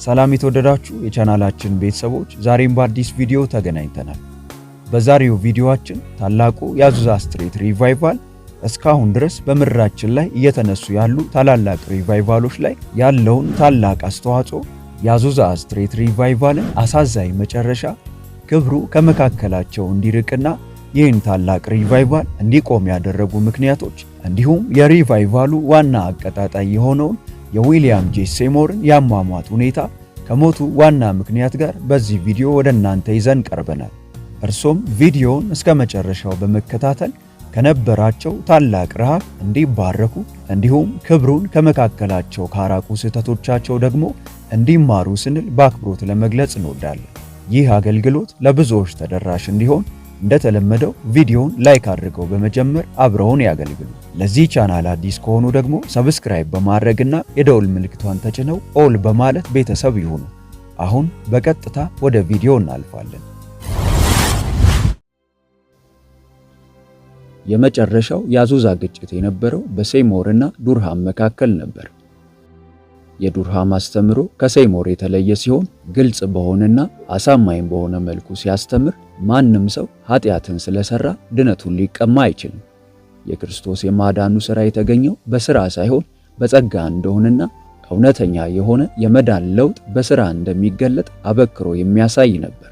ሰላም የተወደዳችሁ የቻናላችን ቤተሰቦች ዛሬም በአዲስ ቪዲዮ ተገናኝተናል። በዛሬው ቪዲዮአችን ታላቁ የአዙዛ ስትሬት ሪቫይቫል እስካሁን ድረስ በምድራችን ላይ እየተነሱ ያሉ ታላላቅ ሪቫይቫሎች ላይ ያለውን ታላቅ አስተዋጽኦ፣ የአዙዛ ስትሬት ሪቫይቫልን አሳዛኝ መጨረሻ፣ ክብሩ ከመካከላቸው እንዲርቅና ይህን ታላቅ ሪቫይቫል እንዲቆም ያደረጉ ምክንያቶች እንዲሁም የሪቫይቫሉ ዋና አቀጣጣይ የሆነውን የዊሊያም ጄ ሴሞርን ያሟሟት ሁኔታ ከሞቱ ዋና ምክንያት ጋር በዚህ ቪዲዮ ወደ እናንተ ይዘን ቀርበናል። እርሶም ቪዲዮውን እስከ መጨረሻው በመከታተል ከነበራቸው ታላቅ ረሃብ እንዲባረኩ እንዲሁም ክብሩን ከመካከላቸው ካራቁ ስህተቶቻቸው ደግሞ እንዲማሩ ስንል በአክብሮት ለመግለጽ እንወዳለን። ይህ አገልግሎት ለብዙዎች ተደራሽ እንዲሆን እንደተለመደው ቪዲዮውን ላይክ አድርገው በመጀመር አብረውን ያገልግሉ። ለዚህ ቻናል አዲስ ከሆኑ ደግሞ ሰብስክራይብ በማድረግና የደውል ምልክቷን ተጭነው ኦል በማለት ቤተሰብ ይሁኑ። አሁን በቀጥታ ወደ ቪዲዮ እናልፋለን። የመጨረሻው የአዙዛ ግጭት የነበረው በሴሞር እና ዱርሃም መካከል ነበር። የዱርሃም አስተምሮ ከሴሞር የተለየ ሲሆን ግልጽ በሆነና አሳማኝ በሆነ መልኩ ሲያስተምር ማንም ሰው ኃጢአትን ስለሰራ ድነቱን ሊቀማ አይችልም። የክርስቶስ የማዳኑ ሥራ የተገኘው በሥራ ሳይሆን በጸጋ እንደሆነና እውነተኛ የሆነ የመዳን ለውጥ በሥራ እንደሚገለጥ አበክሮ የሚያሳይ ነበር።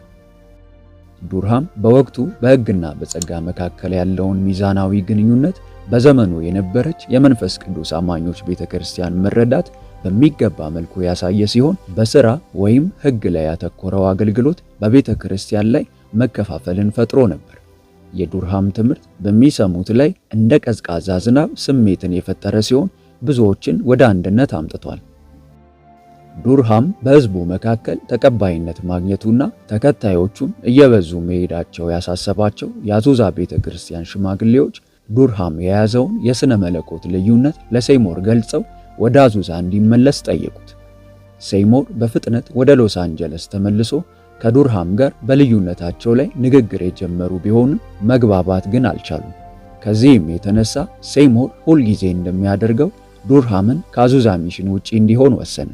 ዱርሃም በወቅቱ በሕግና በጸጋ መካከል ያለውን ሚዛናዊ ግንኙነት በዘመኑ የነበረች የመንፈስ ቅዱስ አማኞች ቤተክርስቲያን መረዳት በሚገባ መልኩ ያሳየ ሲሆን በሥራ ወይም ሕግ ላይ ያተኮረው አገልግሎት በቤተክርስቲያን ላይ መከፋፈልን ፈጥሮ ነበር። የዱርሃም ትምህርት በሚሰሙት ላይ እንደ ቀዝቃዛ ዝናብ ስሜትን የፈጠረ ሲሆን ብዙዎችን ወደ አንድነት አምጥቷል። ዱርሃም በሕዝቡ መካከል ተቀባይነት ማግኘቱና ተከታዮቹም እየበዙ መሄዳቸው ያሳሰባቸው የአዙዛ ቤተክርስቲያን ሽማግሌዎች ዱርሃም የያዘውን የሥነ መለኮት ልዩነት ለሴሞር ገልጸው ወደ አዙዛ እንዲመለስ ጠየቁት። ሴሞር በፍጥነት ወደ ሎስ አንጀለስ ተመልሶ ከዱርሃም ጋር በልዩነታቸው ላይ ንግግር የጀመሩ ቢሆንም መግባባት ግን አልቻሉም። ከዚህም የተነሳ ሴሞር ሁልጊዜ እንደሚያደርገው ዱርሃምን ከአዙዛ ሚሽን ውጪ እንዲሆን ወሰነ።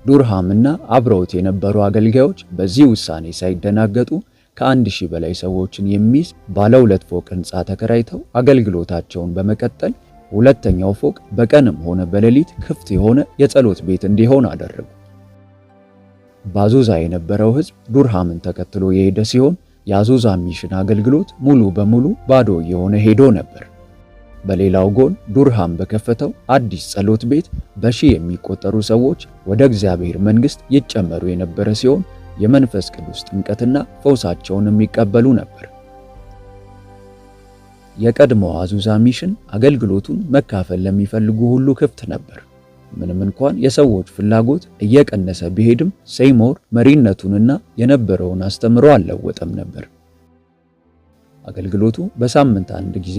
ዱርሃምና አብረውት የነበሩ አገልጋዮች በዚህ ውሳኔ ሳይደናገጡ ከ1000 በላይ ሰዎችን የሚይዝ ባለ 2 ፎቅ ሕንፃ ተከራይተው አገልግሎታቸውን በመቀጠል ሁለተኛው ፎቅ በቀንም ሆነ በሌሊት ክፍት የሆነ የጸሎት ቤት እንዲሆን አደረጉ። በአዙዛ የነበረው ሕዝብ ዱርሃምን ተከትሎ የሄደ ሲሆን የአዙዛ ሚሽን አገልግሎት ሙሉ በሙሉ ባዶ የሆነ ሄዶ ነበር። በሌላው ጎን ዱርሃም በከፈተው አዲስ ጸሎት ቤት በሺህ የሚቆጠሩ ሰዎች ወደ እግዚአብሔር መንግሥት ይጨመሩ የነበረ ሲሆን የመንፈስ ቅዱስ ጥምቀትና ፈውሳቸውን የሚቀበሉ ነበር። የቀድሞው አዙዛ ሚሽን አገልግሎቱን መካፈል ለሚፈልጉ ሁሉ ክፍት ነበር። ምንም እንኳን የሰዎች ፍላጎት እየቀነሰ ቢሄድም ሴሞር መሪነቱንና የነበረውን አስተምሮ አልለወጠም ነበር። አገልግሎቱ በሳምንት አንድ ጊዜ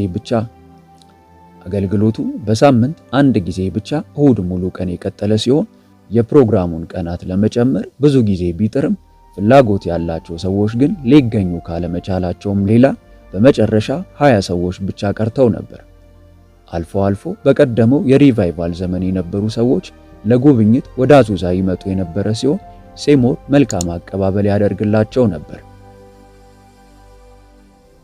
ብቻ እሁድ ሙሉ ቀን የቀጠለ ሲሆን የፕሮግራሙን ቀናት ለመጨመር ብዙ ጊዜ ቢጥርም ፍላጎት ያላቸው ሰዎች ግን ሊገኙ ካለመቻላቸውም ሌላ በመጨረሻ 20 ሰዎች ብቻ ቀርተው ነበር። አልፎ አልፎ በቀደመው የሪቫይቫል ዘመን የነበሩ ሰዎች ለጉብኝት ወደ አዙዛ ይመጡ የነበረ ሲሆን ሴሞር መልካም አቀባበል ያደርግላቸው ነበር።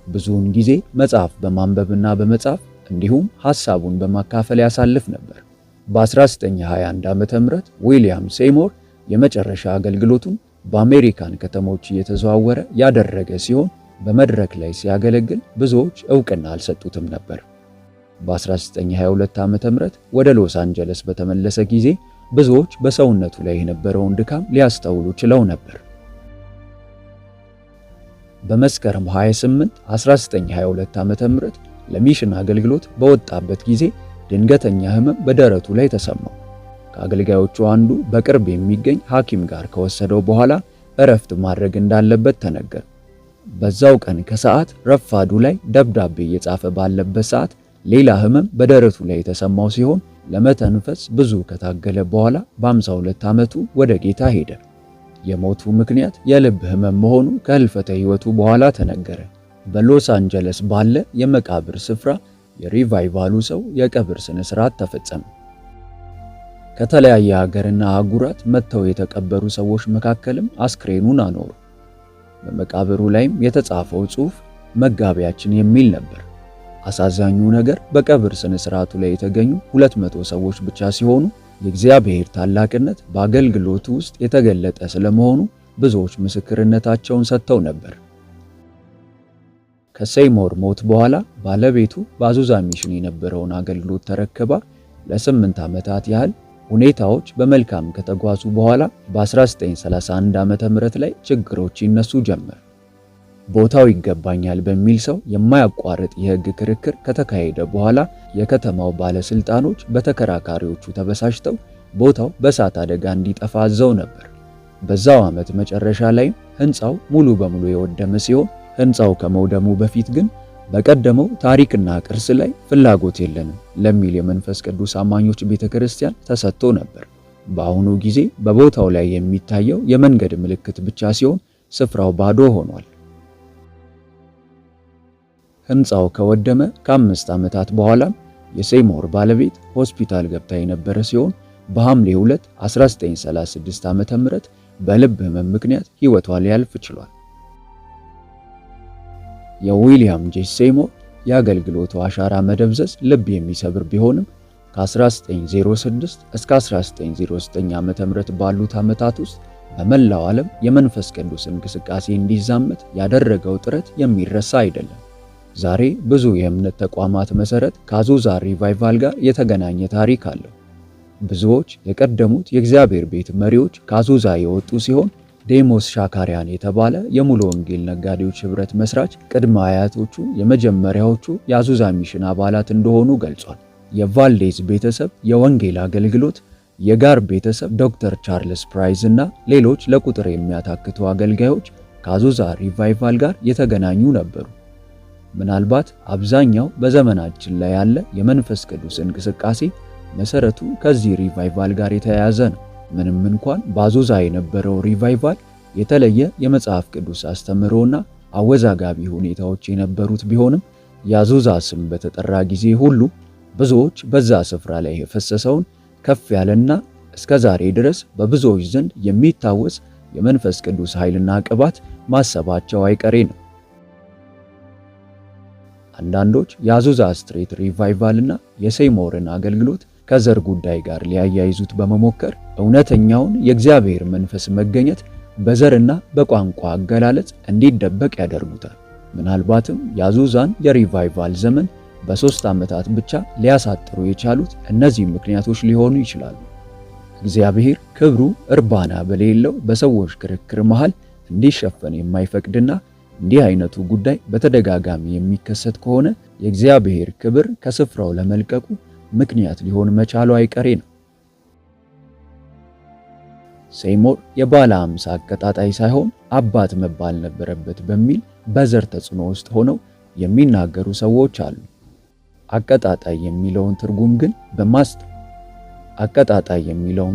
ብዙውን ጊዜ መጽሐፍ በማንበብና በመጻፍ እንዲሁም ሐሳቡን በማካፈል ያሳልፍ ነበር። በ1921 ዓመተ ምህረት ዊሊያም ሴሞር የመጨረሻ አገልግሎቱን በአሜሪካን ከተሞች እየተዘዋወረ ያደረገ ሲሆን በመድረክ ላይ ሲያገለግል ብዙዎች ዕውቅና አልሰጡትም ነበር። በ1922 ዓመተ ምህረት ወደ ሎስ አንጀለስ በተመለሰ ጊዜ ብዙዎች በሰውነቱ ላይ የነበረውን ድካም ሊያስተውሉ ችለው ነበር። በመስከረም 28 1922 ዓመተ ምህረት ለሚሽን አገልግሎት በወጣበት ጊዜ ድንገተኛ ሕመም በደረቱ ላይ ተሰማው። ከአገልጋዮቹ አንዱ በቅርብ የሚገኝ ሐኪም ጋር ከወሰደው በኋላ እረፍት ማድረግ እንዳለበት ተነገረ። በዛው ቀን ከሰዓት ረፋዱ ላይ ደብዳቤ እየጻፈ ባለበት ሰዓት ሌላ ሕመም በደረቱ ላይ የተሰማው ሲሆን ለመተንፈስ ብዙ ከታገለ በኋላ በ52 ዓመቱ ወደ ጌታ ሄደ። የሞቱ ምክንያት የልብ ሕመም መሆኑ ከህልፈተ ሕይወቱ በኋላ ተነገረ። በሎስ አንጀለስ ባለ የመቃብር ስፍራ የሪቫይቫሉ ሰው የቀብር ስነ ስርዓት ተፈጸመ። ከተለያየ ሀገርና አህጉራት መጥተው የተቀበሩ ሰዎች መካከልም አስክሬኑን አኖሩ። በመቃብሩ ላይም የተጻፈው ጽሑፍ መጋቢያችን የሚል ነበር። አሳዛኙ ነገር በቀብር ስነ ስርዓቱ ላይ የተገኙ 200 ሰዎች ብቻ ሲሆኑ የእግዚአብሔር ታላቅነት በአገልግሎቱ ውስጥ የተገለጠ ስለመሆኑ ብዙዎች ምስክርነታቸውን ሰጥተው ነበር። ከሴይሞር ሞት በኋላ ባለቤቱ በአዙዛ ሚሽን የነበረውን አገልግሎት ተረክባ ለ8 ዓመታት ያህል ሁኔታዎች በመልካም ከተጓዙ በኋላ በ1931 ዓመተ ምህረት ላይ ችግሮች ይነሱ ጀመር። ቦታው ይገባኛል በሚል ሰው የማያቋርጥ የሕግ ክርክር ከተካሄደ በኋላ የከተማው ባለስልጣኖች በተከራካሪዎቹ ተበሳጭተው ቦታው በእሳት አደጋ እንዲጠፋ አዘው ነበር። በዛው ዓመት መጨረሻ ላይ ሕንፃው ሙሉ በሙሉ የወደመ ሲሆን ሕንፃው ከመውደሙ በፊት ግን በቀደመው ታሪክና ቅርስ ላይ ፍላጎት የለንም ለሚል የመንፈስ ቅዱስ አማኞች ቤተክርስቲያን ተሰጥቶ ነበር። በአሁኑ ጊዜ በቦታው ላይ የሚታየው የመንገድ ምልክት ብቻ ሲሆን ስፍራው ባዶ ሆኗል። ሕንፃው ከወደመ ከ5 ዓመታት በኋላም የሴይሞር ባለቤት ሆስፒታል ገብታ የነበረ ሲሆን በሐምሌ 2 1936 ዓመተ ምህረት በልብ ህመም ምክንያት ሕይወቷ ሊያልፍ ችሏል። የዊሊያም ጄ ሴይሞር የአገልግሎቱ አሻራ መደብዘዝ ልብ የሚሰብር ቢሆንም ከ1906 እስከ 1909 ዓመተ ምህረት ባሉት ዓመታት ውስጥ በመላው ዓለም የመንፈስ ቅዱስ እንቅስቃሴ እንዲዛመት ያደረገው ጥረት የሚረሳ አይደለም። ዛሬ ብዙ የእምነት ተቋማት መሰረት ከአዙዛ ሪቫይቫል ጋር የተገናኘ ታሪክ አለው። ብዙዎች የቀደሙት የእግዚአብሔር ቤት መሪዎች ከአዙዛ የወጡ ሲሆን ዴሞስ ሻካሪያን የተባለ የሙሉ ወንጌል ነጋዴዎች ህብረት መስራች ቅድመ አያቶቹ የመጀመሪያዎቹ የአዙዛ ሚሽን አባላት እንደሆኑ ገልጿል። የቫልዴዝ ቤተሰብ የወንጌል አገልግሎት፣ የጋር ቤተሰብ ዶክተር ቻርልስ ፕራይዝ እና ሌሎች ለቁጥር የሚያታክቱ አገልጋዮች ከአዙዛ ሪቫይቫል ጋር የተገናኙ ነበሩ። ምናልባት አብዛኛው በዘመናችን ላይ ያለ የመንፈስ ቅዱስ እንቅስቃሴ መሰረቱ ከዚህ ሪቫይቫል ጋር የተያያዘ ነው። ምንም እንኳን በአዙዛ የነበረው ሪቫይቫል የተለየ የመጽሐፍ ቅዱስ አስተምህሮና አወዛጋቢ ሁኔታዎች የነበሩት ቢሆንም የአዙዛ ስም በተጠራ ጊዜ ሁሉ ብዙዎች በዛ ስፍራ ላይ የፈሰሰውን ከፍ ያለና እስከ ዛሬ ድረስ በብዙዎች ዘንድ የሚታወስ የመንፈስ ቅዱስ ኃይልና ቅባት ማሰባቸው አይቀሬ ነው። አንዳንዶች የአዙዛ ስትሬት ሪቫይቫልና የሴይሞርን አገልግሎት ከዘር ጉዳይ ጋር ሊያያይዙት በመሞከር እውነተኛውን የእግዚአብሔር መንፈስ መገኘት በዘርና በቋንቋ አገላለጽ እንዲደበቅ ያደርጉታል። ምናልባትም የአዙዛን የሪቫይቫል ዘመን በ3 ዓመታት ብቻ ሊያሳጥሩ የቻሉት እነዚህ ምክንያቶች ሊሆኑ ይችላሉ። እግዚአብሔር ክብሩ እርባና በሌለው በሰዎች ክርክር መሃል እንዲሸፈን የማይፈቅድና እንዲህ አይነቱ ጉዳይ በተደጋጋሚ የሚከሰት ከሆነ የእግዚአብሔር ክብር ከስፍራው ለመልቀቁ ምክንያት ሊሆን መቻሉ አይቀሬ ነው። ሴይሞር የባለ 50 አቀጣጣይ ሳይሆን አባት መባል ነበረበት በሚል በዘር ተጽዕኖ ውስጥ ሆነው የሚናገሩ ሰዎች አሉ። አቀጣጣይ የሚለውን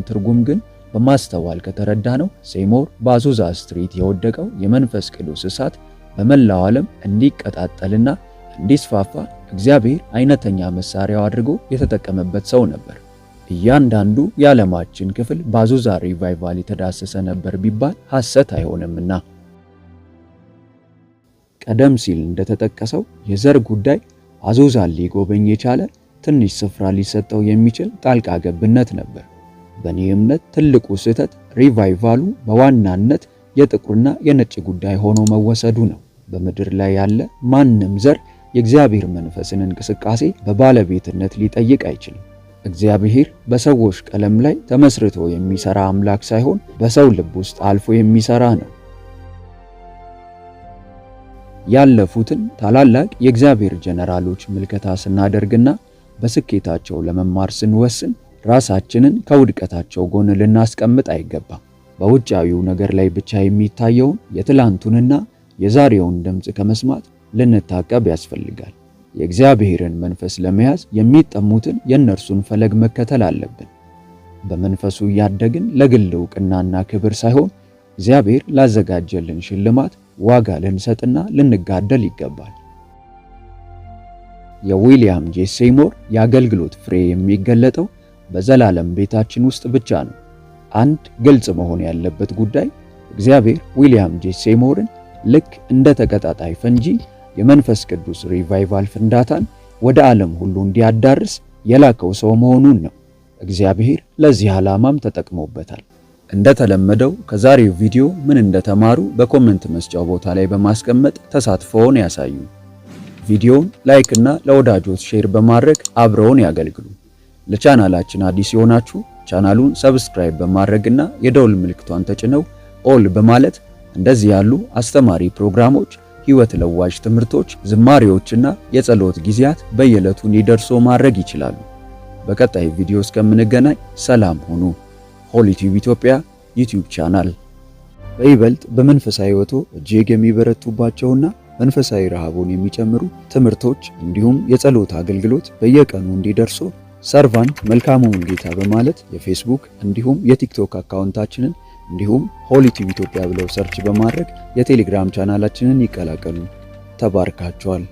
ትርጉም ግን በማስተዋል ከተረዳ ነው ሴይሞር በአዙዛ ስትሪት የወደቀው የመንፈስ ቅዱስ እሳት በመላው ዓለም እንዲቀጣጠልና እንዲስፋፋ እግዚአብሔር አይነተኛ መሳሪያው አድርጎ የተጠቀመበት ሰው ነበር። እያንዳንዱ የዓለማችን ክፍል በአዙዛ ሪቫይቫል የተዳሰሰ ነበር ቢባል ሐሰት አይሆንምና። ቀደም ሲል እንደተጠቀሰው የዘር ጉዳይ አዙዛን ሊጎበኝ የቻለ ትንሽ ስፍራ ሊሰጠው የሚችል ጣልቃ ገብነት ነበር። በእኔ እምነት ትልቁ ስህተት ሪቫይቫሉ በዋናነት የጥቁርና የነጭ ጉዳይ ሆኖ መወሰዱ ነው። በምድር ላይ ያለ ማንም ዘር የእግዚአብሔር መንፈስን እንቅስቃሴ በባለቤትነት ሊጠይቅ አይችልም። እግዚአብሔር በሰዎች ቀለም ላይ ተመስርቶ የሚሰራ አምላክ ሳይሆን በሰው ልብ ውስጥ አልፎ የሚሰራ ነው። ያለፉትን ታላላቅ የእግዚአብሔር ጀነራሎች ምልከታ ስናደርግና በስኬታቸው ለመማር ስንወስን ራሳችንን ከውድቀታቸው ጎን ልናስቀምጥ አይገባም። በውጫዊው ነገር ላይ ብቻ የሚታየውን የትላንቱንና የዛሬውን ድምፅ ከመስማት ልንታቀብ ያስፈልጋል። የእግዚአብሔርን መንፈስ ለመያዝ የሚጠሙትን የእነርሱን ፈለግ መከተል አለብን። በመንፈሱ እያደግን ለግል ዕውቅናና ክብር ሳይሆን እግዚአብሔር ላዘጋጀልን ሽልማት ዋጋ ልንሰጥና ልንጋደል ይገባል። የዊሊያም ጄ ሴይሞር የአገልግሎት ፍሬ የሚገለጠው በዘላለም ቤታችን ውስጥ ብቻ ነው። አንድ ግልጽ መሆን ያለበት ጉዳይ እግዚአብሔር ዊሊያም ጄ ሴይሞርን ልክ እንደ ተቀጣጣይ ፈንጂ የመንፈስ ቅዱስ ሪቫይቫል ፍንዳታን ወደ ዓለም ሁሉ እንዲያዳርስ የላከው ሰው መሆኑን ነው። እግዚአብሔር ለዚህ ዓላማም ተጠቅሞበታል። እንደተለመደው ከዛሬው ቪዲዮ ምን እንደተማሩ በኮሜንት መስጫው ቦታ ላይ በማስቀመጥ ተሳትፎውን ያሳዩ። ቪዲዮውን ላይክ እና ለወዳጆች ሼር በማድረግ አብረውን ያገልግሉ። ለቻናላችን አዲስ የሆናችሁ ቻናሉን ሰብስክራይብ በማድረግና የደውል ምልክቷን ተጭነው ኦል በማለት እንደዚህ ያሉ አስተማሪ ፕሮግራሞች፣ ህይወት ለዋጭ ትምህርቶች፣ ዝማሬዎችና የጸሎት ጊዜያት በየዕለቱ እንዲደርሱ ማድረግ ይችላሉ። በቀጣይ ቪዲዮ እስከምንገናኝ ሰላም ሁኑ። ሆሊ ቲዩብ ኢትዮጵያ ዩቲዩብ ቻናል በይበልጥ በመንፈሳዊ ሕይወቶ እጅግ የሚበረቱባቸውና መንፈሳዊ ረሃቡን የሚጨምሩ ትምህርቶች እንዲሁም የጸሎት አገልግሎት በየቀኑ እንዲደርሱ ሰርቫንት መልካሙን ጌታ በማለት የፌስቡክ እንዲሁም የቲክቶክ አካውንታችንን እንዲሁም ሆሊ ቲዩብ ኢትዮጵያ ብለው ሰርች በማድረግ የቴሌግራም ቻናላችንን ይቀላቀሉ። ተባርካችኋል።